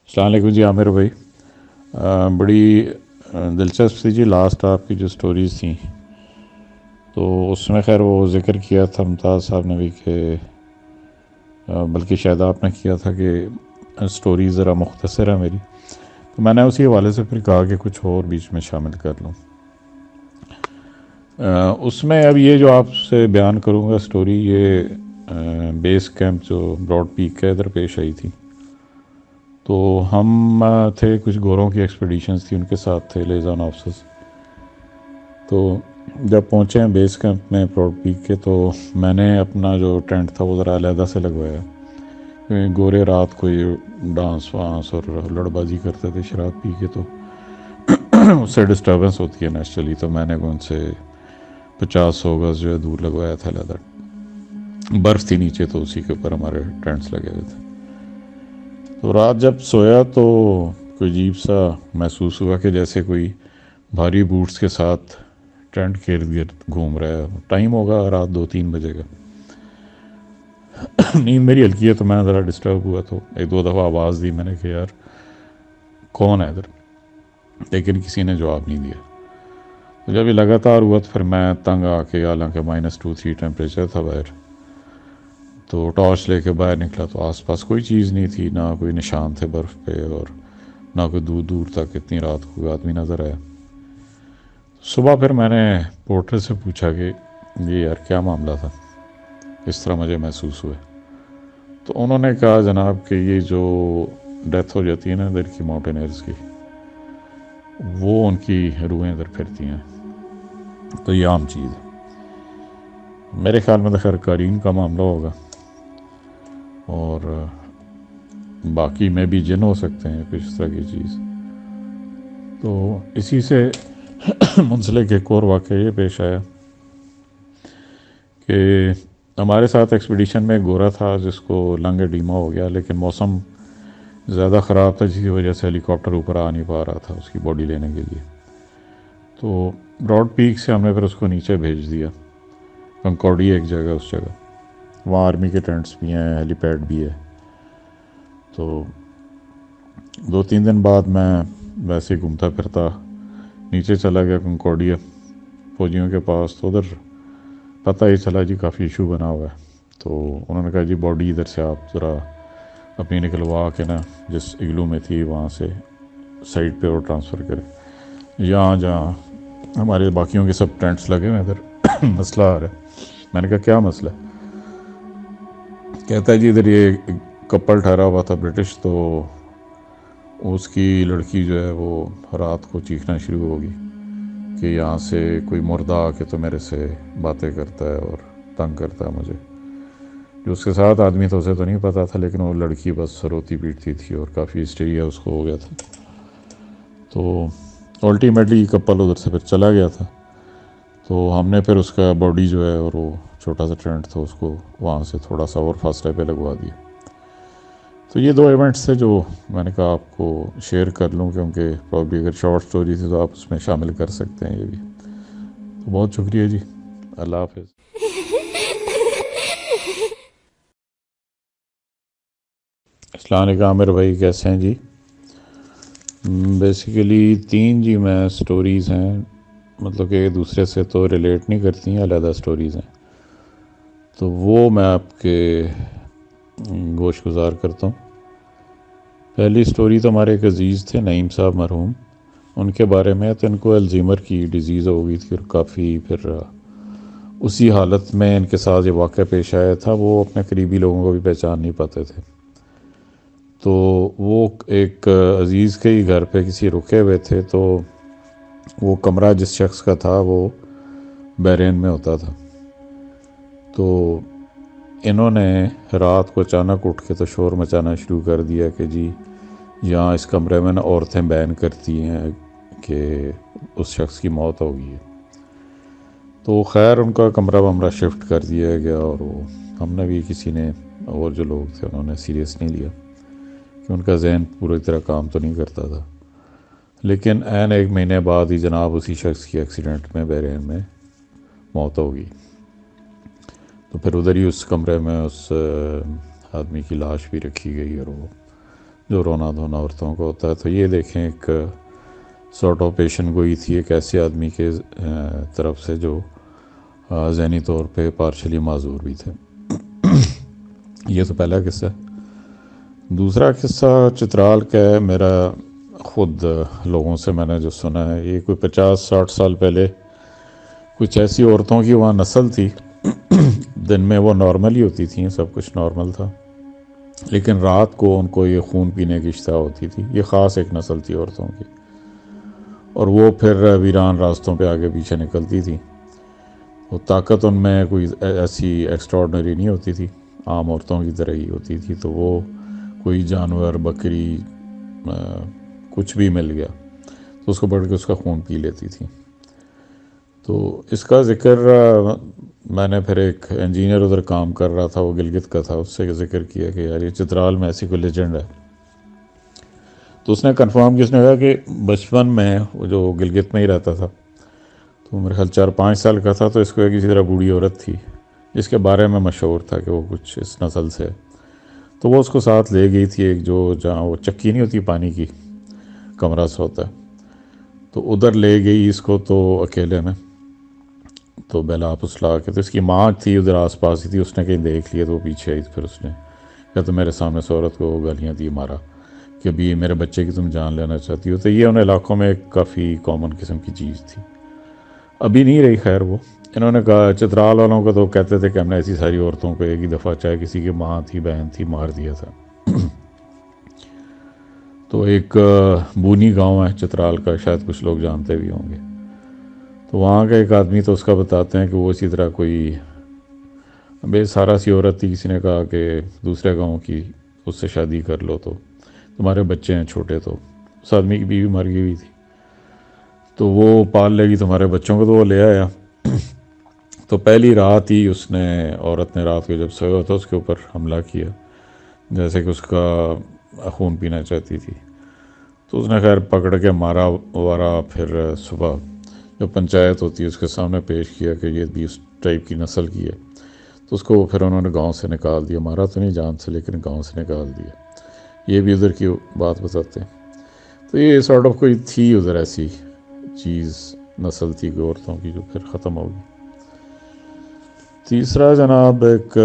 السلام علیکم جی عامر بھائی. بڑی دلچسپ تھی جی لاسٹ آپ کی جو سٹوریز تھیں، تو اس میں خیر وہ ذکر کیا تھا ممتاز صاحب نے بھی کہ بلکہ شاید آپ نے کیا تھا کہ سٹوری ذرا مختصر ہے میری، تو میں نے اسی حوالے سے پھر کہا کہ کچھ اور بیچ میں شامل کر لوں. اس میں اب یہ جو آپ سے بیان کروں گا سٹوری، یہ بیس کیمپ جو براڈ پیک کے ادھر پیش آئی تھی. تو ہم تھے کچھ گوروں کی ایکسپیڈیشنز تھی، ان کے ساتھ تھے لیزان آفسرز. تو جب پہنچے ہیں بیس کیمپ میں براڈ پیک کے، تو میں نے اپنا جو ٹینٹ تھا وہ ذرا علیحدہ سے لگوایا، کیونکہ گورے رات کو یہ ڈانس وانس اور لڑ بازی کرتے تھے شراب پی کے، تو اس سے ڈسٹربنس ہوتی ہے نیچرلی. تو میں نے ان سے 50-100 گز جو ہے دور لگوایا تھا علیحدہ. برف تھی نیچے، تو اسی کے اوپر ہمارے ٹینٹس لگے ہوئے تھے. تو رات جب سویا تو کوئی عجیب سا محسوس ہوا کہ جیسے کوئی بھاری بوٹس کے ساتھ ٹینٹ کے ارد گرد گھوم رہا ہے. ٹائم ہوگا رات 2-3 بجے کا. نیند میری ہلکی ہے، تو میں ذرا ڈسٹرب ہوا، تو 1-2 دفعہ آواز دی میں نے کہ یار کون ہے ادھر، لیکن کسی نے جواب نہیں دیا. تو جب یہ لگاتار ہوا تو پھر میں تنگ آ کے، حالانکہ -2-3 ٹیمپریچر تھا باہر، تو ٹارچ لے کے باہر نکلا تو آس پاس کوئی چیز نہیں تھی، نہ کوئی نشان تھے برف پہ، اور نہ کوئی دور دور تک اتنی رات کو کوئی آدمی نظر آیا. صبح پھر میں نے پورٹر سے پوچھا کہ یہ یار کیا معاملہ تھا، اس طرح مجھے محسوس ہوا. تو انہوں نے کہا جناب کہ یہ جو ڈیتھ ہو جاتی ہے نا ادھر کی ماؤنٹینئرز کی، وہ ان کی روحیں ادھر پھرتی ہیں، تو یہ عام چیز ہے. میرے خیال میں تو خیر قارین کا معاملہ ہوگا، اور باقی میں بھی جن ہو سکتے ہیں کچھ اس طرح کی چیز. تو اسی سے منسلک ایک اور واقعہ یہ پیش آیا کہ ہمارے ساتھ ایکسپیڈیشن میں ایک گورا تھا جس کو لنگ ایڈیما ہو گیا، لیکن موسم زیادہ خراب تھا، جس کی وجہ سے ہیلی کاپٹر اوپر آ نہیں پا رہا تھا اس کی باڈی لینے کے لیے. تو براڈ پیک سے ہم نے پھر اس کو نیچے بھیج دیا، کنکورڈیا ایک جگہ، اس جگہ وہاں آرمی کے ٹینٹس بھی ہیں، ہیلی پیڈ بھی ہے. تو 2-3 دن بعد میں ویسے ہی گھومتا پھرتا نیچے چلا گیا کنکورڈیا فوجیوں کے پاس. تو ادھر پتہ ہی چلا جی کافی ایشو بنا ہوا ہے. تو انہوں نے کہا جی باڈی ادھر سے آپ ذرا اپنی نکلوا کے نا جس اگلو میں تھی وہاں سے سائڈ پہ اور ٹرانسفر کرے، جہاں ہمارے باقیوں کے سب ٹینٹس لگے ہوئے ادھر مسئلہ آ رہا ہے. میں نے کہا کیا مسئلہ ہے؟ کہتا ہے جی ادھر یہ کپل ٹھہرا ہوا تھا برٹش، تو اس کی لڑکی جو ہے وہ رات کو چیخنا شروع ہوگی کہ یہاں سے کوئی مردہ آ کے تو میرے سے باتیں کرتا ہے اور تنگ کرتا ہے مجھے. جو اس کے ساتھ آدمی تھا اسے تو نہیں پتا تھا، لیکن وہ لڑکی بس روتی پیٹتی تھی اور کافی ہسٹیریا اس کو ہو گیا تھا. تو الٹیمیٹلی کپل ادھر سے پھر چلا گیا تھا. تو ہم نے پھر اس کا باڈی جو ہے اور وہ چھوٹا سا ٹینٹ تھا اس کو وہاں سے تھوڑا سا اور فاصلے پہ لگوا دیا. تو یہ 2 ایونٹس تھے جو میں نے کہا آپ کو شیئر کر لوں، کیونکہ پرابلی اگر شارٹ سٹوری تھی تو آپ اس میں شامل کر سکتے ہیں یہ بھی. تو بہت شکریہ جی، اللہ حافظ. السلام علیکم عامر بھائی، کیسے ہیں جی؟ بیسیکلی 3 جی میں سٹوریز ہیں، مطلب کہ ایک دوسرے سے تو ریلیٹ نہیں کرتی ہیں، علیحدہ سٹوریز ہیں. تو وہ میں آپ کے گوش گزار کرتا ہوں. پہلی سٹوری تو ہمارے ایک عزیز تھے نعیم صاحب مرحوم، ان کے بارے میں. تو ان کو الزیمر کی ڈیزیز ہو گئی تھی، اور کافی پھر اسی حالت میں ان کے ساتھ یہ واقعہ پیش آیا تھا. وہ اپنے قریبی لوگوں کو بھی پہچان نہیں پاتے تھے. تو وہ ایک عزیز کے ہی گھر پہ کسی رکے ہوئے تھے. تو وہ کمرہ جس شخص کا تھا وہ بحرین میں ہوتا تھا. تو انہوں نے رات کو اچانک اٹھ کے تو شور مچانا شروع کر دیا کہ جی یہاں اس کمرے میں نا عورتیں بیان کرتی ہیں کہ اس شخص کی موت ہو گئی ہے. تو خیر ان کا کمرہ ومرہ شفٹ کر دیا گیا، اور وہ ہم نے بھی کسی نے اور جو لوگ تھے انہوں نے سیریس نہیں لیا کہ ان کا ذہن پوری طرح کام تو نہیں کرتا تھا. لیکن عین 1 مہینے بعد ہی جناب اسی شخص کی ایکسیڈنٹ میں بحرین میں موت ہو گئی. تو پھر ادھر ہی اس کمرے میں اس آدمی کی لاش بھی رکھی گئی، اور وہ جو رونا دھونا عورتوں کو ہوتا ہے. تو یہ دیکھیں ایک سارٹ آف پیشن گوئی تھی ایک ایسے آدمی کے طرف سے جو ذہنی طور پہ پارشلی معذور بھی تھے. یہ تو پہلا قصہ ہے. دوسرا قصہ چترال کا ہے. میرا خود لوگوں سے میں نے جو سنا ہے، یہ کوئی 50-60 سال پہلے کچھ ایسی عورتوں کی وہاں نسل تھی. دن میں وہ نارمل ہی ہوتی تھیں، سب کچھ نارمل تھا، لیکن رات کو ان کو یہ خون پینے کی اشتہا ہوتی تھی. یہ خاص ایک نسل تھی عورتوں کی، اور وہ پھر ویران راستوں پہ آگے پیچھے نکلتی تھی. وہ طاقت ان میں کوئی ایسی ایکسٹراڈنری نہیں ہوتی تھی، عام عورتوں کی طرح ہی ہوتی تھی. تو وہ کوئی جانور، بکری، کچھ بھی مل گیا تو اس کو پکڑ کے اس کا خون پی لیتی تھی. تو اس کا ذکر میں نے پھر ایک انجینئر ادھر کام کر رہا تھا، وہ گلگت کا تھا، اس سے ذکر کیا کہ یار یہ چترال میں ایسی کوئی لیجنڈ ہے. تو اس نے کنفرم کیا، اس نے کہا کہ بچپن میں وہ جو گلگت میں ہی رہتا تھا، تو میرے خیال 4-5 سال کا تھا، تو اس کو ایک کسی طرح بوڑھی عورت تھی جس کے بارے میں مشہور تھا کہ وہ کچھ اس نسل سے ہے. تو وہ اس کو ساتھ لے گئی تھی ایک جو جہاں وہ چکی نہیں ہوتی پانی کی، کمرہ سا ہوتا ہے، تو ادھر لے گئی اس کو تو اکیلے میں. تو بہلا پسلا کے، تو اس کی ماں تھی ادھر آس پاس ہی تھی، اس نے کہیں دیکھ لیا تو وہ پیچھے آئی. پھر اس نے کہا تو میرے سامنے سے عورت کو گالیاں دی، مارا کہ ابھی میرے بچے کی تم جان لینا چاہتی ہو. تو یہ ان علاقوں میں ایک کافی کامن قسم کی چیز تھی. ابھی نہیں رہی خیر وہ. انہوں نے کہا چترال والوں کو تو کہتے تھے کہ ہم نے ایسی ساری عورتوں کو ایک ہی دفعہ، چاہے کسی کی ماں تھی، بہن تھی، مار دیا تھا. تو ایک بونی گاؤں ہے چترال کا، شاید کچھ لوگ جانتے بھی ہوں گے. تو وہاں کا ایک آدمی تو اس کا بتاتے ہیں کہ وہ اسی طرح کوئی بے سارا سی عورت تھی. کسی نے کہا کہ دوسرے گاؤں کی، اس سے شادی کر لو تو تمہارے بچے ہیں چھوٹے. تو اس آدمی کی بیوی مر گئی ہوئی تھی، تو وہ پال لے گی تمہارے بچوں کو. تو وہ لے آیا. تو پہلی رات ہی اس نے، عورت نے رات کو جب سویا تھا اس کے اوپر حملہ کیا، جیسے کہ اس کا خون پینا چاہتی تھی. تو اس نے خیر پکڑ کے مارا وارا. پھر صبح جو پنچایت ہوتی ہے اس کے سامنے پیش کیا کہ یہ بھی اس ٹائپ کی نسل کی ہے. تو اس کو پھر انہوں نے گاؤں سے نکال دیا. مارا تو نہیں جان سے، لیکن گاؤں سے نکال دیا. یہ بھی ادھر کی بات بتاتے ہیں. تو یہ سارٹ آف کوئی تھی ادھر ایسی چیز، نسل تھی عورتوں کی جو پھر ختم ہوگی. تیسرا جناب ایک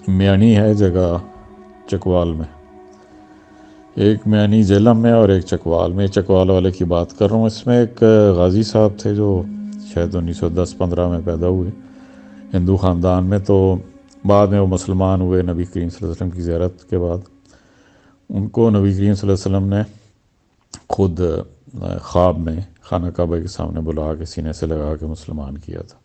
میانی ہے جگہ چکوال میں، ایک میانی جہلم میں اور ایک چکوال میں. چکوال والے کی بات کر رہا ہوں. اس میں ایک غازی صاحب تھے جو شاید 1910-15 میں پیدا ہوئے ہندو خاندان میں. تو بعد میں وہ مسلمان ہوئے نبی کریم صلی اللہ علیہ وسلم کی زیارت کے بعد. ان کو نبی کریم صلی اللہ علیہ وسلم نے خود خواب میں خانہ کعبہ کے سامنے بلا کے سینے سے لگا کے مسلمان کیا تھا،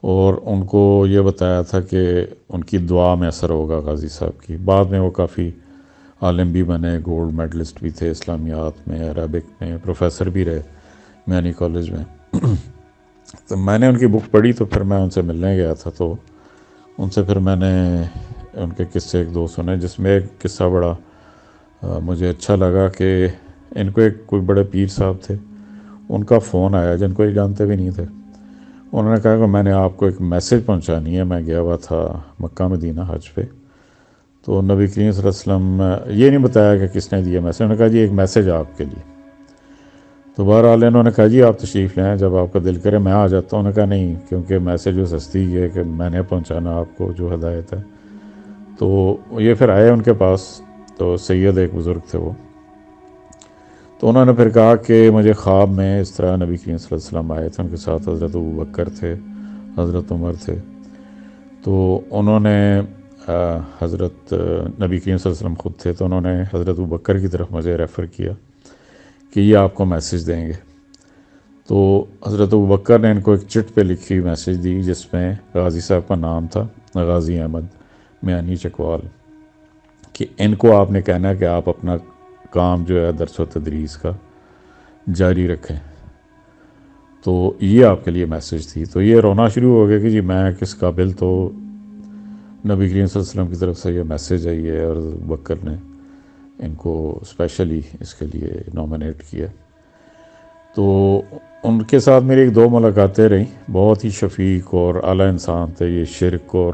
اور ان کو یہ بتایا تھا کہ ان کی دعا میں اثر ہوگا غازی صاحب کی. بعد میں وہ کافی عالم بھی بنے، گولڈ میڈلسٹ بھی تھے اسلامیات میں، عربک میں، پروفیسر بھی رہے میانی کالج میں. تو میں نے ان کی بک پڑھی تو پھر میں ان سے ملنے گیا تھا. تو ان سے پھر میں نے ان کے قصے ایک دو سنے، جس میں ایک قصہ بڑا مجھے اچھا لگا کہ ان کو ایک کوئی بڑے پیر صاحب تھے، ان کا فون آیا جن کو یہ جانتے بھی نہیں تھے. انہوں نے کہا کہ میں نے آپ کو ایک میسج پہنچانی ہے. میں گیا ہوا تھا مکہ مدینہ حج پہ، تو نبی کریم صلی اللہ علیہ وسلم، یہ نہیں بتایا کہ کس نے دیا میسج. انہوں نے کہا جی ایک میسج آپ کے لیے. تو بہرحال انہوں نے کہا جی آپ تشریف لیں، جب آپ کا دل کرے میں آ جاتا ہوں. انہوں نے کہا نہیں، کیونکہ میسج جو سستی ہے کہ میں نے پہنچانا آپ کو جو ہدایت ہے. تو یہ پھر آئے ان کے پاس. تو سید ایک بزرگ تھے وہ. تو انہوں نے پھر کہا کہ مجھے خواب میں اس طرح نبی کریم صلی اللہ علیہ وسلم آئے تھے، ان کے ساتھ حضرت ابوبکر تھے، حضرت عمر تھے. تو انہوں نے حضرت نبی کریم صلی اللہ علیہ وسلم خود تھے، تو انہوں نے حضرت ابوبکر کی طرف مجھے ریفر کیا کہ یہ آپ کو میسج دیں گے. تو حضرت ابوبکر نے ان کو ایک چٹ پہ لکھی ہوئی میسج دی جس میں غازی صاحب کا نام تھا، غازی احمد میانی چکوال، کہ ان کو آپ نے کہنا ہے کہ آپ اپنا کام جو ہے درس و تدریس کا جاری رکھیں. تو یہ آپ کے لیے میسج تھی. تو یہ رونا شروع ہو گیا کہ جی میں کس قابل، تو نبی کریم صلی اللہ علیہ وسلم کی طرف سے یہ میسج آئی ہے اور بکر نے ان کو اسپیشلی اس کے لیے نامنیٹ کیا. تو ان کے ساتھ میری 1-2 ملاقاتیں رہیں. بہت ہی شفیق اور اعلیٰ انسان تھے. یہ شرک اور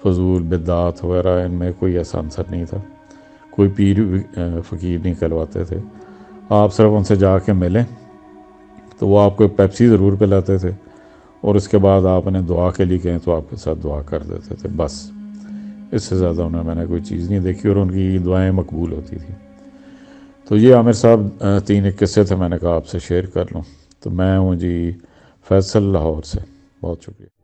فضول بدعات وغیرہ ان میں کوئی ایسا عنصر نہیں تھا. کوئی پیر فقیر نہیں کہلواتے تھے، آپ صرف ان سے جا کے ملیں تو وہ آپ کو پیپسی ضرور پلاتے تھے، اور اس کے بعد آپ انہیں دعا کے لیے کہیں تو آپ کے ساتھ دعا کر دیتے تھے، بس اس سے زیادہ انہیں میں نے کوئی چیز نہیں دیکھی، اور ان کی دعائیں مقبول ہوتی تھیں۔ تو یہ عامر صاحب 3 ایک قصے تھے، میں نے کہا آپ سے شیئر کر لوں۔ تو میں ہوں جی فیصل لاہور سے، بہت شکریہ۔